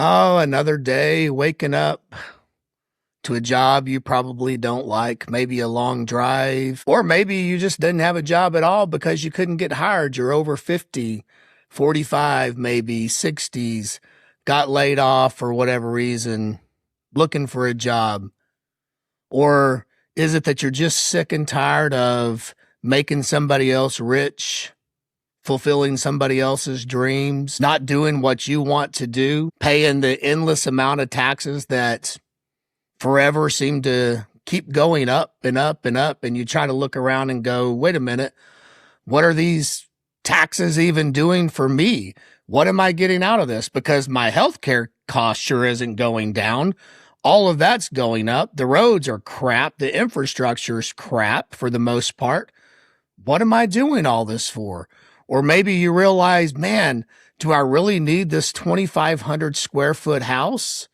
Oh, another day waking up to a job you probably don't like, maybe a long drive, or maybe you just didn't have a job at all because you couldn't get hired. You're over 50, 45, maybe 60s, got laid off for whatever reason, looking for a job. Or is it that you're just sick and tired of making somebody else rich, fulfilling somebody else's dreams, not doing what you want to do, paying the endless amount of taxes that forever seem to keep going up and up and up? And you try to look around and go, wait a minute, what are these taxes even doing for me? What am I getting out of this? Because my healthcare cost sure isn't going down. All of that's going up. The roads are crap. The infrastructure is crap for the most part. What am I doing all this for? Or maybe you realize, man, do I really need this 2,500 square foot house?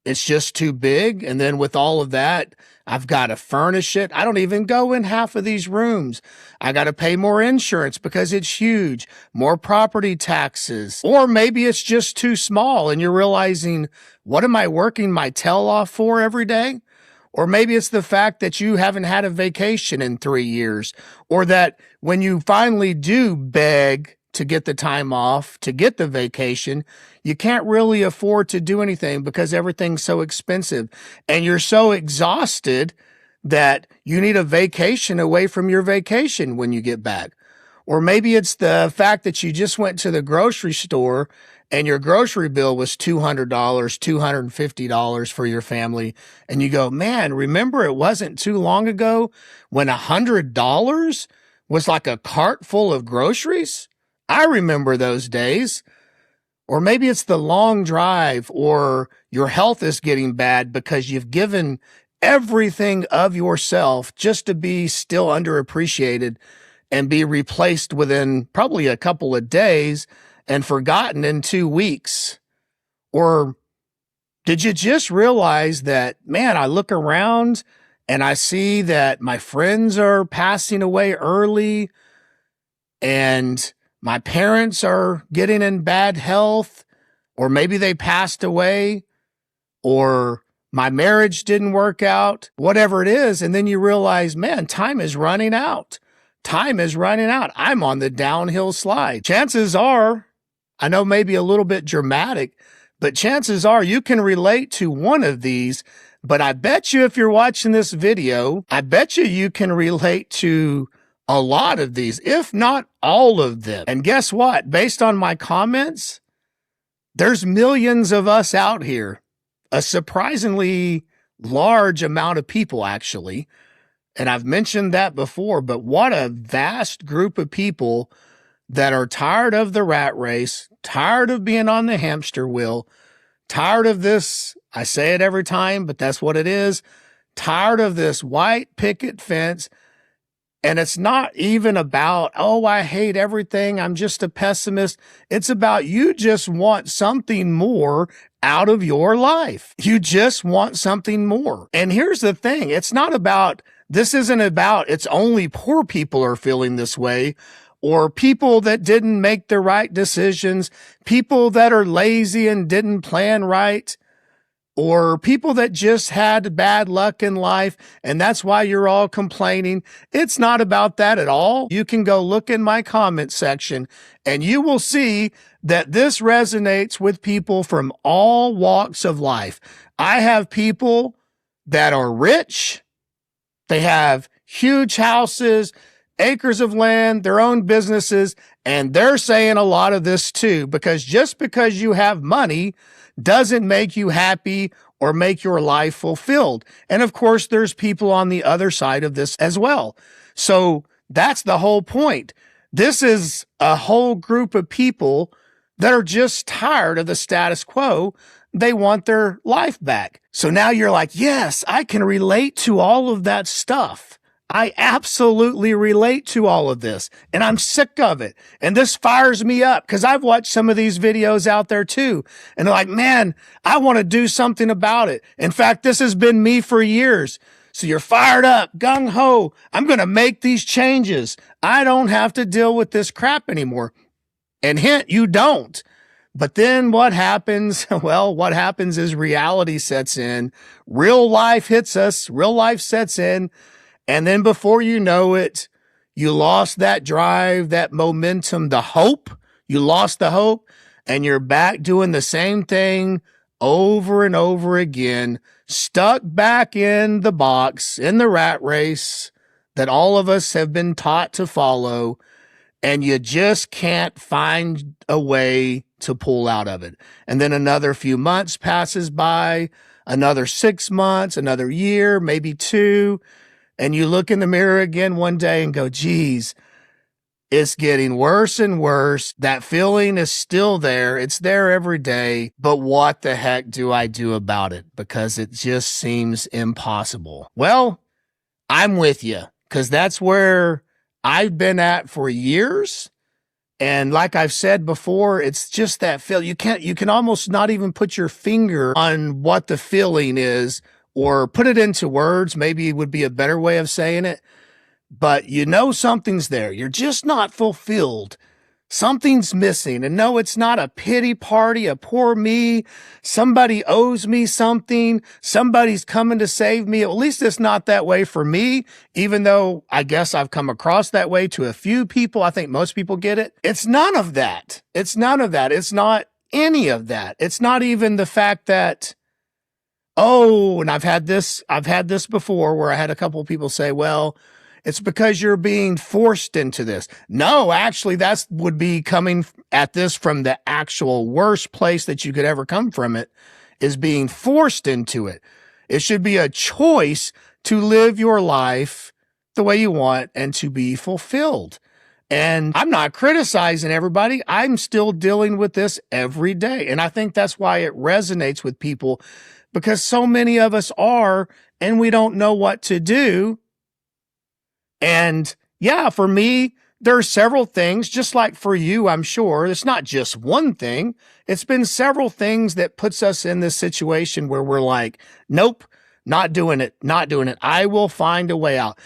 It's just too big. And then with all of that, I've got to furnish it. I don't even go in half of these rooms. I got to pay more insurance because it's huge, more property taxes. Or maybe it's just too small and you're realizing, what am I working my tail off for every day? Or maybe it's the fact that you haven't had a vacation in 3 years, or that when you finally do beg to get the time off, to get the vacation, you can't really afford to do anything because everything's so expensive. And you're so exhausted that you need a vacation away from your vacation when you get back. Or maybe it's the fact that you just went to the grocery store and your grocery bill was $200, $250 for your family. And you go, man, remember it wasn't too long ago when $100 was like a cart full of groceries? I remember those days. Or maybe it's the long drive, or your health is getting bad because you've given everything of yourself just to be still underappreciated and be replaced within probably a couple of days and forgotten in 2 weeks. Or did you just realize that, man, I look around and I see that my friends are passing away early and my parents are getting in bad health, or maybe they passed away, or my marriage didn't work out, whatever it is. And then you realize, man, time is running out. Time is running out. I'm on the downhill slide. Chances are, I know maybe a little bit dramatic, but chances are you can relate to one of these. But I bet you if you're watching this video, I bet you can relate to a lot of these, if not all of them. And guess what? Based on my comments, there's millions of us out here, a surprisingly large amount of people, actually. And I've mentioned that before, but what a vast group of people that are tired of the rat race, tired of being on the hamster wheel, tired of this. I say it every time, but that's what it is. Tired of this white picket fence. And it's not even about, oh, I hate everything, I'm just a pessimist. It's about you just want something more out of your life. You just want something more. And here's the thing. This isn't about it's only poor people are feeling this way, or people that didn't make the right decisions, people that are lazy and didn't plan right, or people that just had bad luck in life, and that's why you're all complaining. It's not about that at all. You can go look in my comment section, and you will see that this resonates with people from all walks of life. I have people that are rich. They have huge houses, acres of land, their own businesses, and they're saying a lot of this too, because just because you have money doesn't make you happy or make your life fulfilled. And of course, there's people on the other side of this as well. So that's the whole point. This is a whole group of people that are just tired of the status quo. They want their life back. So now you're like, yes, I can relate to all of that stuff. I absolutely relate to all of this, and I'm sick of it. And this fires me up because I've watched some of these videos out there too. And they're like, man, I want to do something about it. In fact, this has been me for years. So you're fired up, gung ho. I'm going to make these changes. I don't have to deal with this crap anymore. And hint, you don't. But then what happens? Well, what happens is reality sets in. Real life hits us. Real life sets in. And then before you know it, you lost that drive, that momentum, the hope. You lost the hope and you're back doing the same thing over and over again, stuck back in the box, in the rat race that all of us have been taught to follow. And you just can't find a way to pull out of it. And then another few months passes by, another 6 months, another year, maybe 2. And you look in the mirror again one day and go, geez, it's getting worse and worse. That feeling is still there. It's there every day. But what the heck do I do about it? Because it just seems impossible. Well, I'm with you because that's where I've been at for years. And like I've said before, it's just that feel. You can almost not even put your finger on what the feeling is or put it into words. Maybe it would be a better way of saying it, but you know, something's there. You're just not fulfilled. Something's missing. And no, it's not a pity party, a poor me. Somebody owes me something. Somebody's coming to save me. At least it's not that way for me, even though I guess I've come across that way to a few people. I think most people get it. It's none of that. It's none of that. It's not any of that. It's not even the fact that, oh, and I've had this before where I had a couple of people say, well, it's because you're being forced into this. No, actually, that would be coming at this from the actual worst place that you could ever come from. It is being forced into it. It should be a choice to live your life the way you want and to be fulfilled. And I'm not criticizing everybody. I'm still dealing with this every day. And I think that's why it resonates with people, because so many of us are, and we don't know what to do. And yeah, for me, there are several things, just like for you, I'm sure. It's not just one thing. It's been several things that puts us in this situation where we're like, nope, not doing it, not doing it. I will find a way out.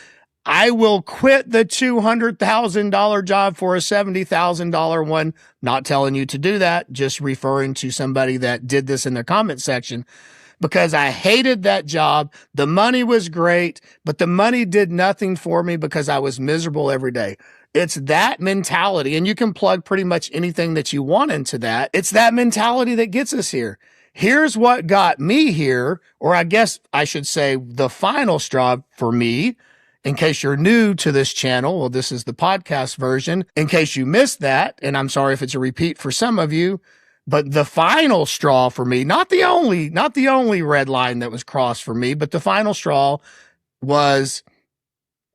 I will quit the $200,000 job for a $70,000 one. Not telling you to do that, just referring to somebody that did this in the comment section. Because I hated that job. The money was great, but the money did nothing for me because I was miserable every day. It's that mentality, and you can plug pretty much anything that you want into that. It's that mentality that gets us here. Here's what got me here, or I guess I should say the final straw for me. In case you're new to this channel, well, this is the podcast version. In case you missed that, and I'm sorry if it's a repeat for some of you, but the final straw for me, not the only red line that was crossed for me, but the final straw was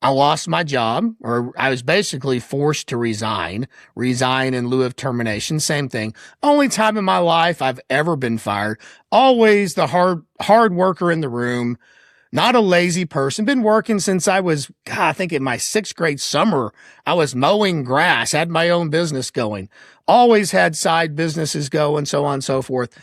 I lost my job, or I was basically forced to resign in lieu of termination. Same thing. Only time in my life I've ever been fired. Always the hard worker in the room. Not a lazy person. Been working since I was, I think in my 6th grade summer, I was mowing grass, had my own business going. Always had side businesses going, so on and so forth.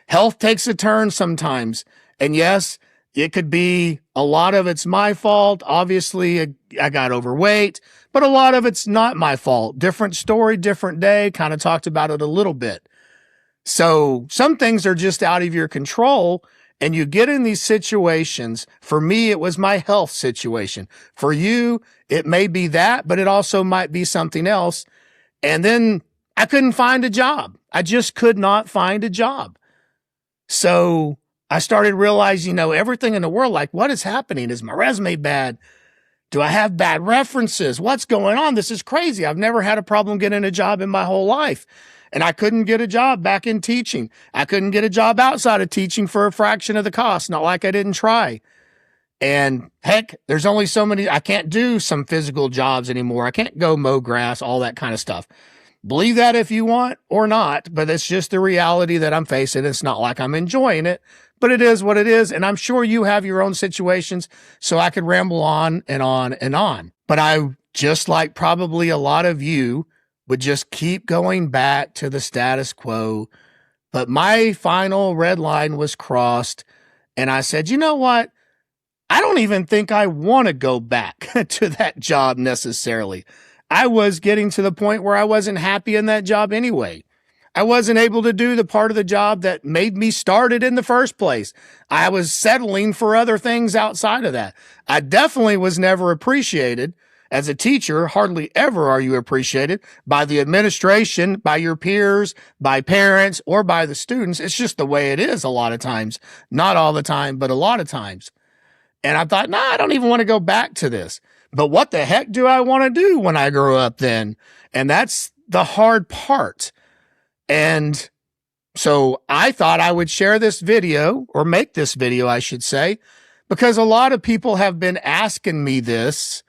Health takes a turn sometimes. And yes, it could be a lot of it's my fault. Obviously, I got overweight, but a lot of it's not my fault. Different story, different day. Kind of talked about it a little bit. So some things are just out of your control. And you get in these situations. For me, it was my health situation. For you, it may be that, but it also might be something else. And then I couldn't find a job. I just could not find a job. So I started realizing, everything in the world, like, what is happening? Is my resume bad? Do I have bad references? What's going on? This is crazy. I've never had a problem getting a job in my whole life. And I couldn't get a job back in teaching. I couldn't get a job outside of teaching for a fraction of the cost. Not like I didn't try. And heck, there's only so many. I can't do some physical jobs anymore. I can't go mow grass, all that kind of stuff. Believe that if you want or not, but it's just the reality that I'm facing. It's not like I'm enjoying it, but it is what it is. And I'm sure you have your own situations, so I could ramble on and on and on. But I, just like probably a lot of you, would just keep going back to the status quo. But my final red line was crossed. And I said, you know what? I don't even think I want to go back to that job necessarily. I was getting to the point where I wasn't happy in that job anyway. I wasn't able to do the part of the job that made me start it in the first place. I was settling for other things outside of that. I definitely was never appreciated. As a teacher, hardly ever are you appreciated by the administration, by your peers, by parents, or by the students. It's just the way it is a lot of times. Not all the time, but a lot of times. And I thought, I don't even want to go back to this. But what the heck do I want to do when I grow up then? And that's the hard part. And so I thought I would share this video, or make this video, I should say, because a lot of people have been asking me this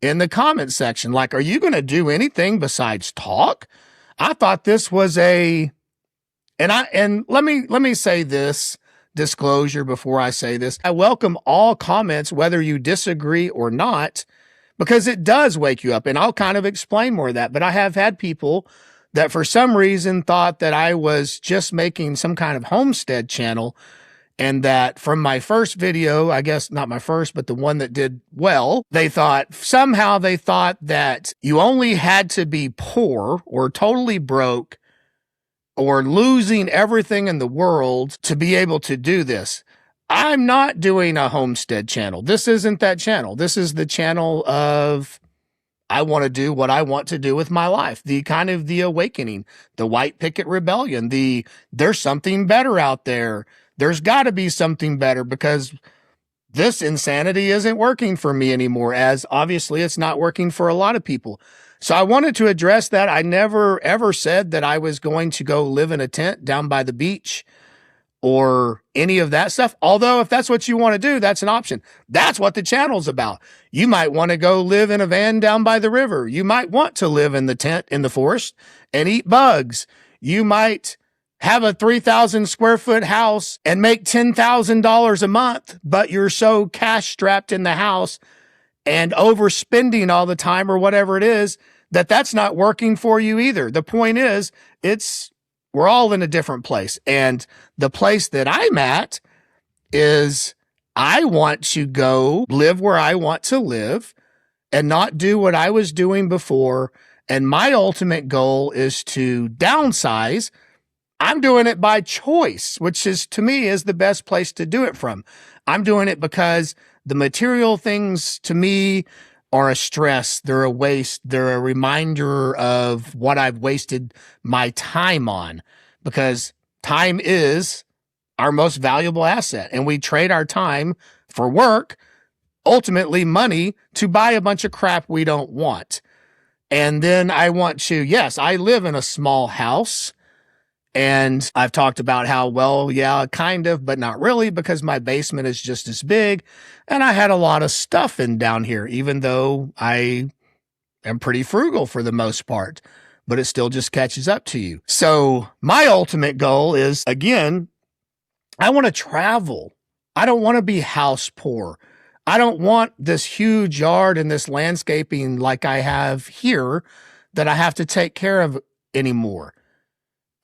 in the comment section. Like, are you going to do anything besides talk? I thought this was and let me say this disclosure before I say this. I welcome all comments, whether you disagree or not, because it does wake you up. And I'll kind of explain more of that. But I have had people that for some reason thought that I was just making some kind of homestead channel, and that from my first video, I guess not my first, but the one that did well, somehow they thought that you only had to be poor or totally broke or losing everything in the world to be able to do this. I'm not doing a homestead channel. This isn't that channel. This is the channel of, I want to do what I want to do with my life. The kind of the awakening, the white picket rebellion, there's something better out there. There's got to be something better, because this insanity isn't working for me anymore, as obviously it's not working for a lot of people. So I wanted to address that. I never ever said that I was going to go live in a tent down by the beach or any of that stuff. Although if that's what you want to do, that's an option. That's what the channel's about. You might want to go live in a van down by the river. You might want to live in the tent in the forest and eat bugs. You might have a 3,000 square foot house and make $10,000 a month, but you're so cash strapped in the house and overspending all the time or whatever it is, that's not working for you either. The point is, we're all in a different place. And the place that I'm at is, I want to go live where I want to live and not do what I was doing before. And my ultimate goal is to downsize. I'm doing it by choice, which is, to me, is the best place to do it from. I'm doing it because the material things to me are a stress. They're a waste. They're a reminder of what I've wasted my time on, because time is our most valuable asset. And we trade our time for work, ultimately money, to buy a bunch of crap we don't want. And then I want to, yes, I live in a small house. And I've talked about how, well, yeah, kind of, but not really, because my basement is just as big. And I had a lot of stuff in down here, even though I am pretty frugal for the most part, but it still just catches up to you. So my ultimate goal is, again, I want to travel. I don't want to be house poor. I don't want this huge yard and this landscaping like I have here that I have to take care of anymore.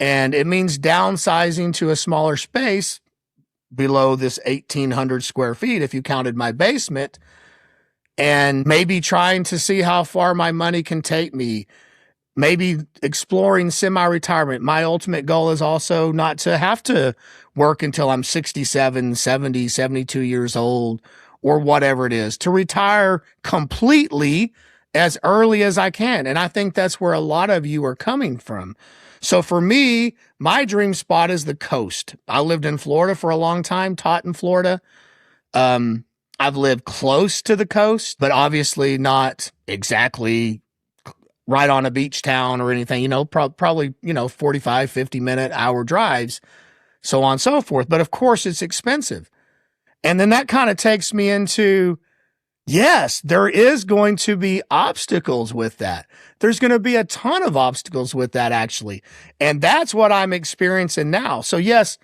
And it means downsizing to a smaller space below this 1,800 square feet, if you counted my basement, and maybe trying to see how far my money can take me, maybe exploring semi-retirement. My ultimate goal is also not to have to work until I'm 67, 70, 72 years old, or whatever it is, to retire completely as early as I can. And I think that's where a lot of you are coming from. So for me, my dream spot is the coast. I lived in Florida for a long time, taught in Florida. I've lived close to the coast, but obviously not exactly right on a beach town or anything, probably, 45, 50-minute hour drives, so on and so forth. But of course, it's expensive. And then that kind of takes me into, yes, there is going to be obstacles with that. There's going to be a ton of obstacles with that, actually. And that's what I'm experiencing now. So yes,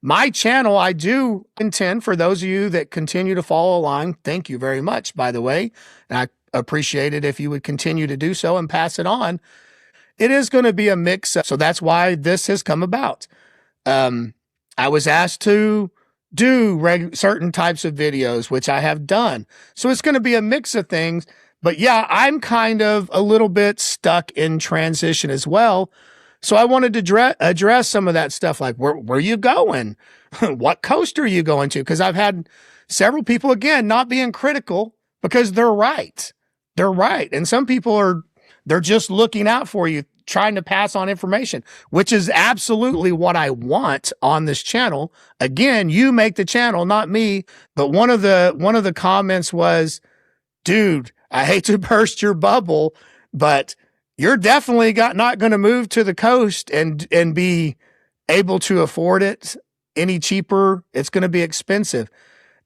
my channel, I do intend, for those of you that continue to follow along, thank you very much, by the way. And I appreciate it if you would continue to do so and pass it on. It is going to be a mix. So that's why this has come about. I was asked to do certain types of videos, which I have done. So it's going to be a mix of things. But yeah, I'm kind of a little bit stuck in transition as well, So I wanted to address some of that stuff, like where are you going? What coast are you going to? Because I've had several people, again, not being critical because they're right. They're right. And some people they're just looking out for you, trying to pass on information, which is absolutely what I want on this channel. Again, you make the channel, not me. But one of the comments was, dude, I hate to burst your bubble, but you're definitely not going to move to the coast and be able to afford it any cheaper. It's going to be expensive.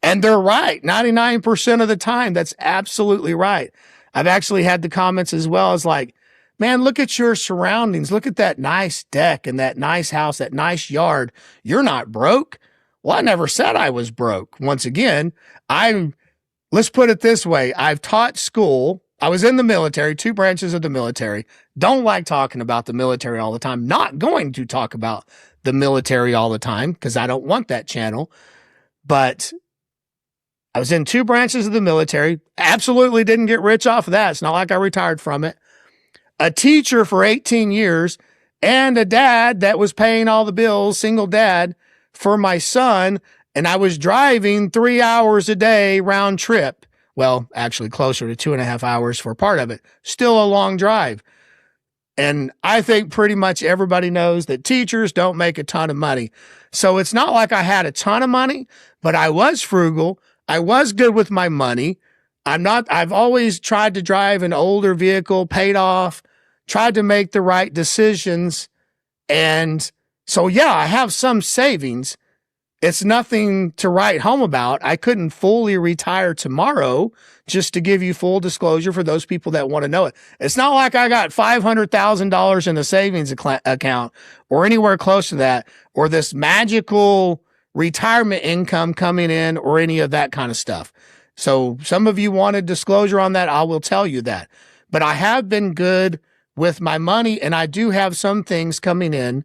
And they're right. 99% of the time, that's absolutely right. I've actually had the comments as well as like, man, look at your surroundings. Look at that nice deck and that nice house, that nice yard. You're not broke. Well, I never said I was broke. Once again, let's put it this way. I've taught school. I was in the military, 2 branches of the military. Don't like talking about the military all the time. Not going to talk about the military all the time because I don't want that channel. But I was in 2 branches of the military. Absolutely didn't get rich off of that. It's not like I retired from it. A teacher for 18 years and a dad that was paying all the bills, single dad for my son. And I was driving 3 hours a day round trip. Well, actually closer to 2.5 hours for part of it. Still a long drive. And I think pretty much everybody knows that teachers don't make a ton of money. So it's not like I had a ton of money, but I was frugal. I was good with my money. I've always tried to drive an older vehicle, paid off, tried to make the right decisions. And so, yeah, I have some savings. It's nothing to write home about. I couldn't fully retire tomorrow, just to give you full disclosure for those people that want to know it. It's not like I got $500,000 in the savings account or anywhere close to that, or this magical retirement income coming in or any of that kind of stuff. So some of you wanted disclosure on that. I will tell you that. But I have been good with my money, and I do have some things coming in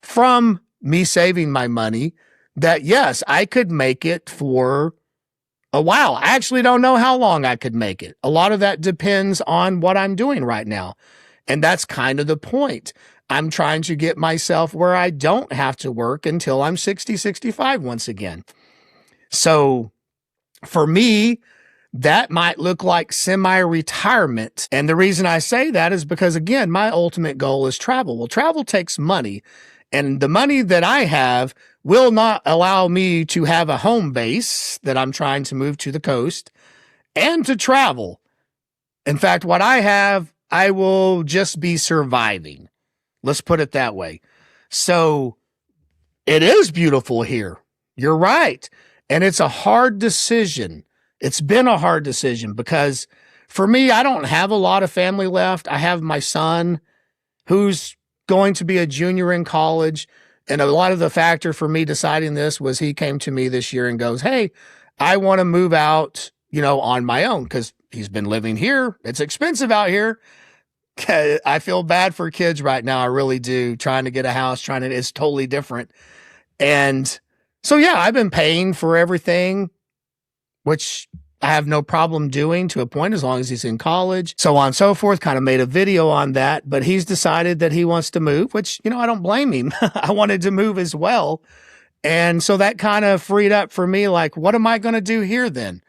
from me saving my money that, yes, I could make it for a while. I actually don't know how long I could make it. A lot of that depends on what I'm doing right now. And that's kind of the point. I'm trying to get myself where I don't have to work until I'm 60, 65 once again. So for me, that might look like semi-retirement. And the reason I say that is because, again, my ultimate goal is travel. Well, travel takes money. And the money that I have will not allow me to have a home base that I'm trying to move to the coast and to travel. In fact, what I have, I will just be surviving. Let's put it that way. So it is beautiful here. You're right. And it's a hard decision. It's been a hard decision because for me, I don't have a lot of family left. I have my son who's going to be a junior in college. And a lot of the factor for me deciding this was he came to me this year and goes, hey, I want to move out, on my own because he's been living here. It's expensive out here. I feel bad for kids right now. I really do. Trying to get a house, it's totally different. And so, yeah, I've been paying for everything, which I have no problem doing to a point as long as he's in college, so on and so forth. Kind of made a video on that, but he's decided that he wants to move, which, I don't blame him. I wanted to move as well. And so that kind of freed up for me, like, what am I going to do here then?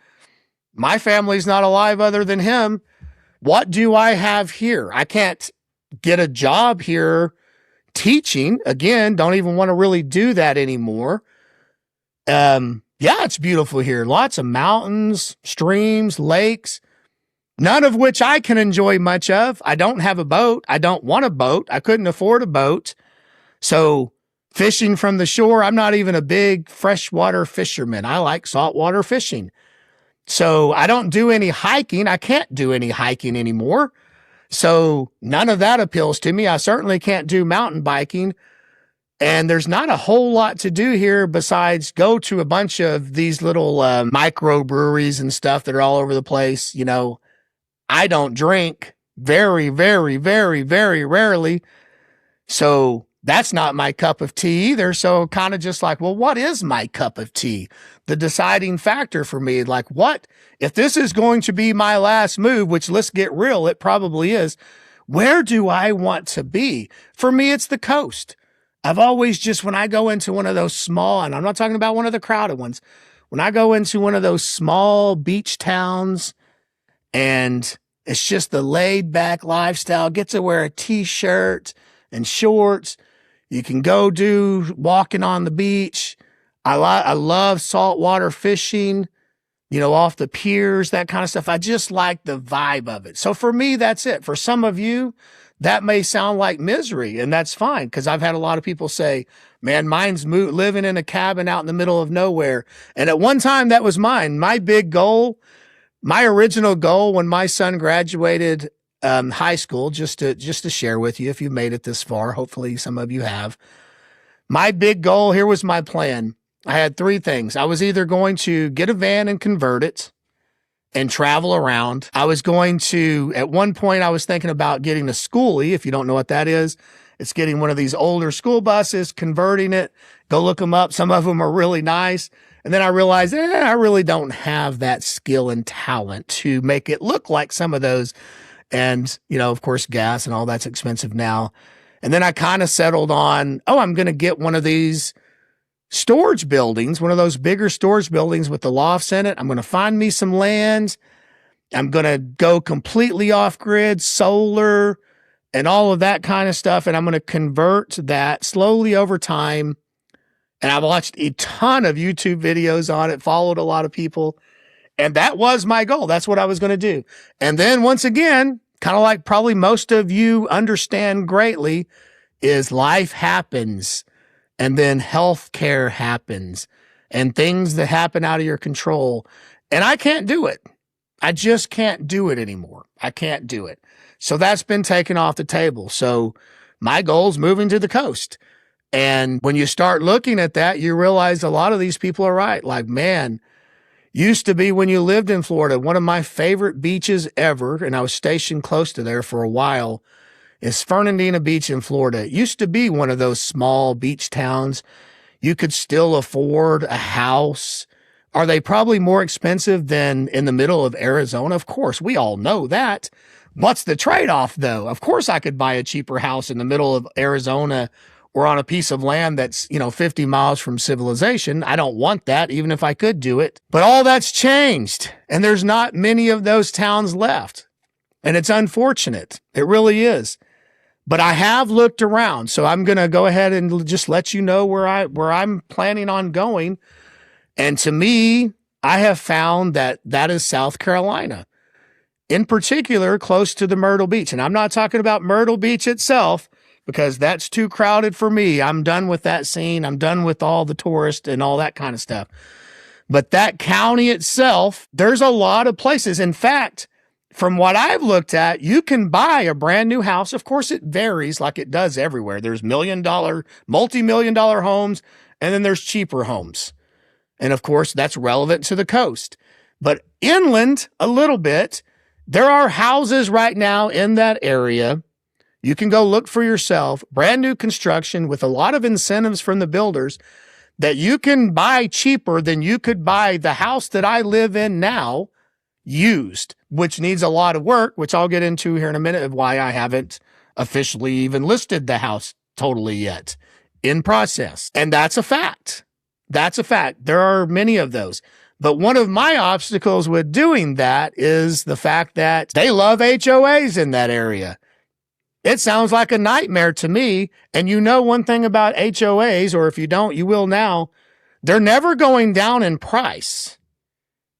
My family's not alive other than him. What do I have here? I can't get a job here teaching. Again, don't even want to really do that anymore. Yeah, it's beautiful here. Lots of mountains, streams, lakes, none of which I can enjoy much of. I don't have a boat. I don't want a boat. I couldn't afford a boat. So fishing from the shore, I'm not even a big freshwater fisherman. I like saltwater fishing. So I don't do any hiking. I can't do any hiking anymore. So none of that appeals to me. I certainly can't do mountain biking. And there's not a whole lot to do here besides go to a bunch of these little microbreweries and stuff that are all over the place. I don't drink very, very, very, very rarely. So that's not my cup of tea either. So kind of just like, well, what is my cup of tea? The deciding factor for me, like, what if this is going to be my last move, which, let's get real, it probably is. Where do I want to be? For me, it's the coast. I've always just, when I go into one of those small, and I'm not talking about one of the crowded ones, when I go into one of those small beach towns and it's just the laid back lifestyle, get to wear a t-shirt and shorts. You can go do walking on the beach. I love saltwater fishing, off the piers, that kind of stuff. I just like the vibe of it. So for me, that's it. For some of you, that may sound like misery, and that's fine, because I've had a lot of people say, man, mine's living in a cabin out in the middle of nowhere. And at one time, that was mine. My big goal, my original goal when my son graduated high school, just to share with you, if you made it this far, hopefully some of you have. My big goal, here was my plan. I had three things. I was either going to get a van and convert it and travel around. I was going to, at one point, I was thinking about getting a Schoolie. If you don't know what that is, it's getting one of these older school buses, converting it. Go look them up. Some of them are really nice. And then I realized, I really don't have that skill and talent to make it look like some of those. And, of course, gas and all that's expensive now. And then I kind of settled on, I'm going to get one of these storage buildings, one of those bigger storage buildings with the lofts in it. I'm going to find me some land. I'm going to go completely off grid, solar, and all of that kind of stuff. And I'm going to convert that slowly over time. And I've watched a ton of YouTube videos on it, followed a lot of people. And that was my goal. That's what I was going to do. And then once again, kind of like probably most of you understand greatly, is life happens. And then healthcare happens and things that happen out of your control. And I can't do it. I just can't do it anymore. I can't do it. So that's been taken off the table. So my goal is moving to the coast. And when you start looking at that, you realize a lot of these people are right. Like, man, used to be when you lived in Florida, one of my favorite beaches ever, and I was stationed close to there for a while, is Fernandina Beach in Florida. It used to be one of those small beach towns. You could still afford a house. Are they probably more expensive than in the middle of Arizona? Of course, we all know that. What's the trade-off, though? Of course, I could buy a cheaper house in the middle of Arizona or on a piece of land that's, 50 miles from civilization. I don't want that, even if I could do it. But all that's changed, and there's not many of those towns left. And it's unfortunate. It really is. But I have looked around, so I'm going to go ahead and just let you know where I'm planning on going. And to me, I have found that is South Carolina, in particular, close to the Myrtle Beach. And I'm not talking about Myrtle Beach itself, because that's too crowded for me. I'm done with that scene. I'm done with all the tourists and all that kind of stuff. But that county itself, there's a lot of places. In fact, from what I've looked at, you can buy a brand new house. Of course, it varies like it does everywhere. There's multi-million-dollar homes, and then there's cheaper homes. And of course, that's relevant to the coast. But inland, a little bit, there are houses right now in that area. You can go look for yourself, brand new construction with a lot of incentives from the builders that you can buy cheaper than you could buy the house that I live in now, used, which needs a lot of work, which I'll get into here in a minute of why I haven't officially even listed the house totally yet. In process. And that's a fact. That's a fact. There are many of those. But one of my obstacles with doing that is the fact that they love HOAs in that area. It sounds like a nightmare to me. And one thing about HOAs, or if you don't, you will now, they're never going down in price.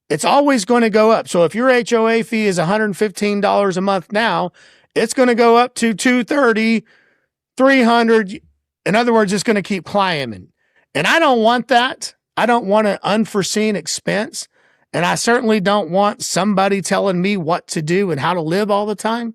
It's always going to go up. So if your HOA fee is $115 a month now, it's going to go up to $230, $300. In other words, it's going to keep climbing. And I don't want that. I don't want an unforeseen expense. And I certainly don't want somebody telling me what to do and how to live all the time.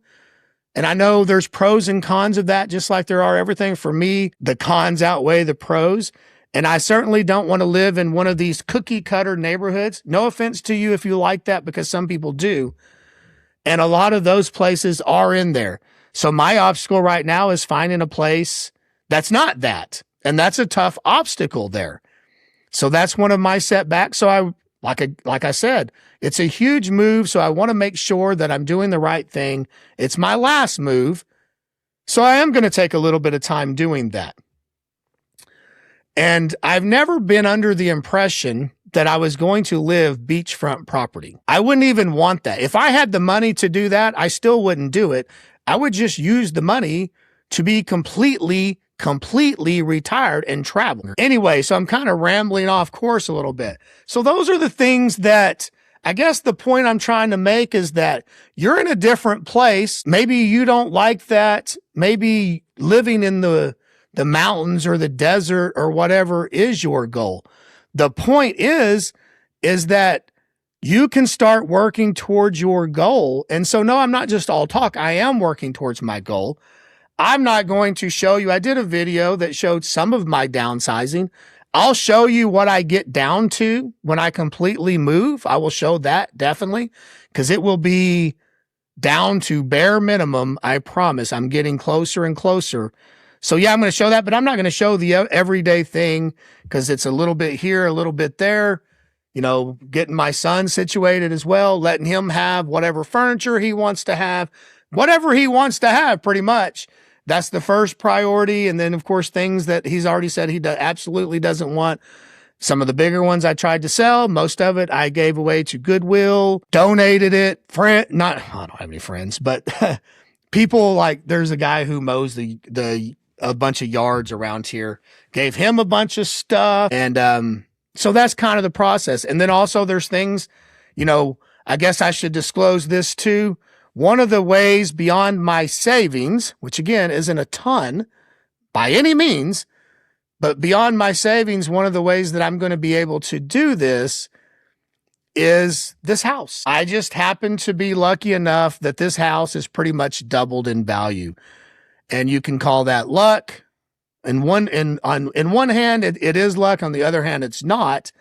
And I know there's pros and cons of that, just like there are everything. For me, the cons outweigh the pros. And I certainly don't want to live in one of these cookie cutter neighborhoods. No offense to you if you like that, because some people do. And a lot of those places are in there. So my obstacle right now is finding a place that's not that. And that's a tough obstacle there. So that's one of my setbacks. So Like I said, it's a huge move, so I want to make sure that I'm doing the right thing. It's my last move, so I am going to take a little bit of time doing that. And I've never been under the impression that I was going to live beachfront property. I wouldn't even want that. If I had the money to do that, I still wouldn't do it. I would just use the money to be completely retired and travel. Anyway, so I'm kind of rambling off course a little bit. So those are the things that I guess the point I'm trying to make is that you're in a different place. Maybe you don't like that. Maybe living in the mountains or the desert or whatever is your goal. The point is that you can start working towards your goal. And so, no, I'm not just all talk. I am working towards my goal. I'm not going to show you. I did a video that showed some of my downsizing. I'll show you what I get down to when I completely move. I will show that definitely, because it will be down to bare minimum. I promise. I'm getting closer and closer. So yeah, I'm going to show that, but I'm not going to show the everyday thing because it's a little bit here, a little bit there, you know, getting my son situated as well, letting him have whatever furniture he wants to have, whatever he wants to have pretty much. That's the first priority. And then of course, things that he's already said he absolutely doesn't want. Some of the bigger ones I tried to sell. Most of it I gave away to Goodwill, donated it. I don't have any friends, but people like there's a guy who mows a bunch of yards around here, gave him a bunch of stuff. And so that's kind of the process. And then also there's things, you know, I guess I should disclose this too. One of the ways beyond my savings, which again isn't a ton by any means, but beyond my savings, one of the ways that I'm going to be able to do this is this house. I just happen to be lucky enough that this house is pretty much doubled in value. And you can call that luck. In one hand, it is luck. On the other hand, it's not.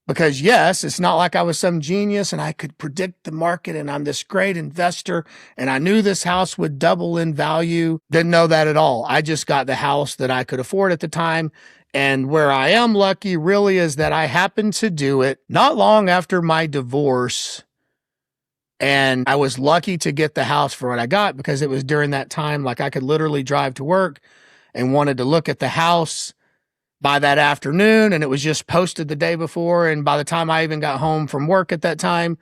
Because yes, it's not like I was some genius and I could predict the market and I'm this great investor and I knew this house would double in value. Didn't know that at all. I just got the house that I could afford at the time. And where I am lucky really is that I happened to do it not long after my divorce. And I was lucky to get the house for what I got because it was during that time, like I could literally drive to work and wanted to look at the house by that afternoon. And it was just posted the day before. And by the time I even got home from work at that time,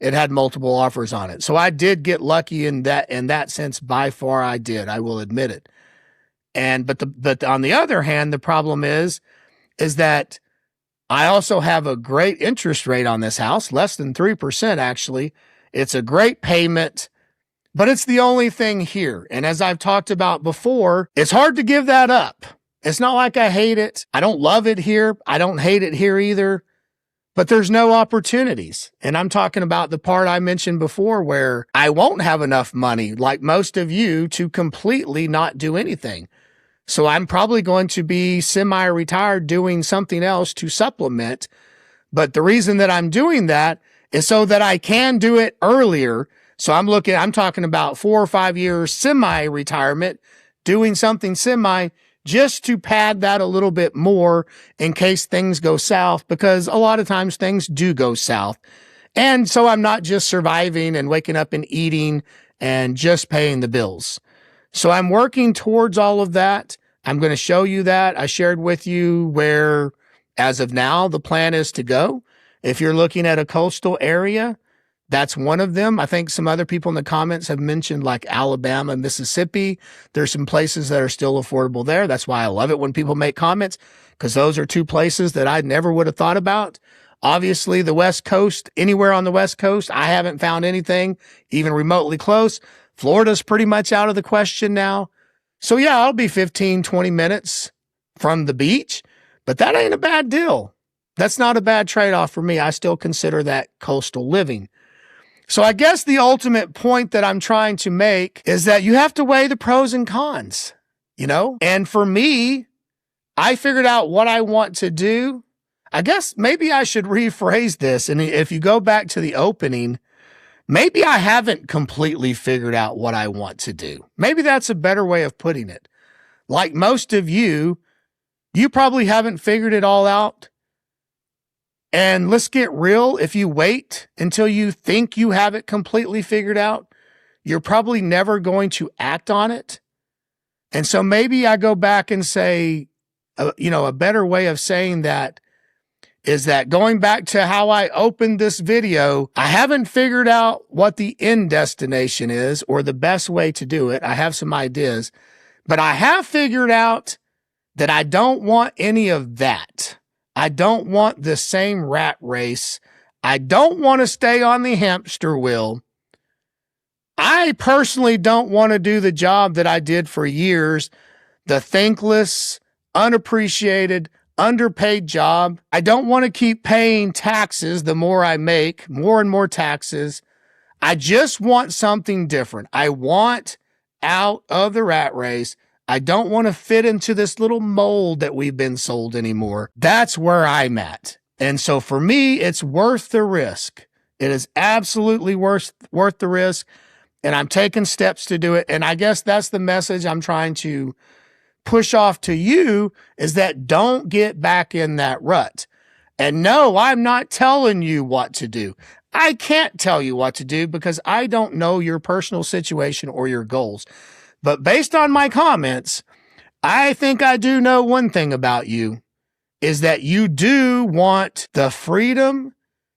it had multiple offers on it. So I did get lucky in that sense. By far I did. I will admit it. But on the other hand, the problem is that I also have a great interest rate on this house, less than 3% actually. It's a great payment, but it's the only thing here. And as I've talked about before, it's hard to give that up. It's not like I hate it. I don't love it here. I don't hate it here either, but there's no opportunities. And I'm talking about the part I mentioned before where I won't have enough money, like most of you, to completely not do anything. So I'm probably going to be semi-retired doing something else to supplement. But the reason that I'm doing that is so that I can do it earlier. So I'm talking about 4 or 5 years semi-retirement, doing something semi just to pad that a little bit more in case things go south, because a lot of times things do go south. And so I'm not just surviving and waking up and eating and just paying the bills. So I'm working towards all of that. I'm going to show you that. I shared with you where, as of now, the plan is to go. If you're looking at a coastal area, that's one of them. I think some other people in the comments have mentioned like Alabama, Mississippi. There's some places that are still affordable there. That's why I love it when people make comments, because those are two places that I never would have thought about. Obviously, the West Coast, anywhere on the West Coast, I haven't found anything even remotely close. Florida's pretty much out of the question now. So yeah, I'll be 15, 20 minutes from the beach, but that ain't a bad deal. That's not a bad trade-off for me. I still consider that coastal living. So I guess the ultimate point that I'm trying to make is that you have to weigh the pros and cons, you know? And for me, I figured out what I want to do. I guess maybe I should rephrase this. And if you go back to the opening, maybe I haven't completely figured out what I want to do. Maybe that's a better way of putting it. Like most of you, you probably haven't figured it all out. And let's get real. If you wait until you think you have it completely figured out, you're probably never going to act on it. And so maybe I go back and say, a better way of saying that is that going back to how I opened this video, I haven't figured out what the end destination is or the best way to do it. I have some ideas, but I have figured out that I don't want any of that. I don't want the same rat race. I don't want to stay on the hamster wheel. I personally don't want to do the job that I did for years, the thankless, unappreciated, underpaid job. I don't want to keep paying taxes the more I make, more and more taxes. I just want something different. I want out of the rat race. I don't want to fit into this little mold that we've been sold anymore. That's where I'm at. And so for me, it's worth the risk. It is absolutely worth the risk. And I'm taking steps to do it. And I guess that's the message I'm trying to push off to you, is that don't get back in that rut. And no, I'm not telling you what to do. I can't tell you what to do because I don't know your personal situation or your goals. But based on my comments, I think I do know one thing about you, is that you do want the freedom.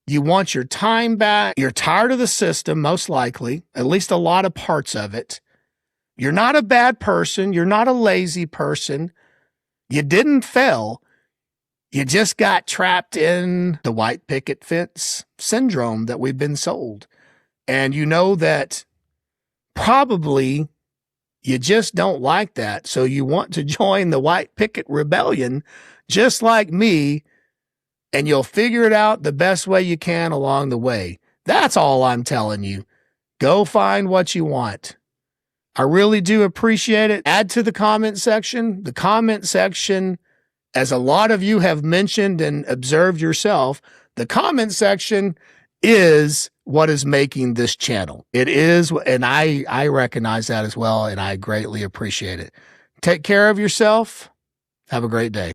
You want your time back. You're tired of the system, most likely, at least a lot of parts of it. You're not a bad person. You're not a lazy person. You didn't fail. You just got trapped in the white picket fence syndrome that we've been sold. And you know that probably you just don't like that. So you want to join the white picket rebellion, just like me, and you'll figure it out the best way you can along the way. That's all I'm telling you. Go find what you want. I really do appreciate it. Add to the comment section. The comment section, as a lot of you have mentioned and observed yourself, the comment section is what is making this channel. It is, and I recognize that as well, and I greatly appreciate it. Take care of yourself. Have a great day.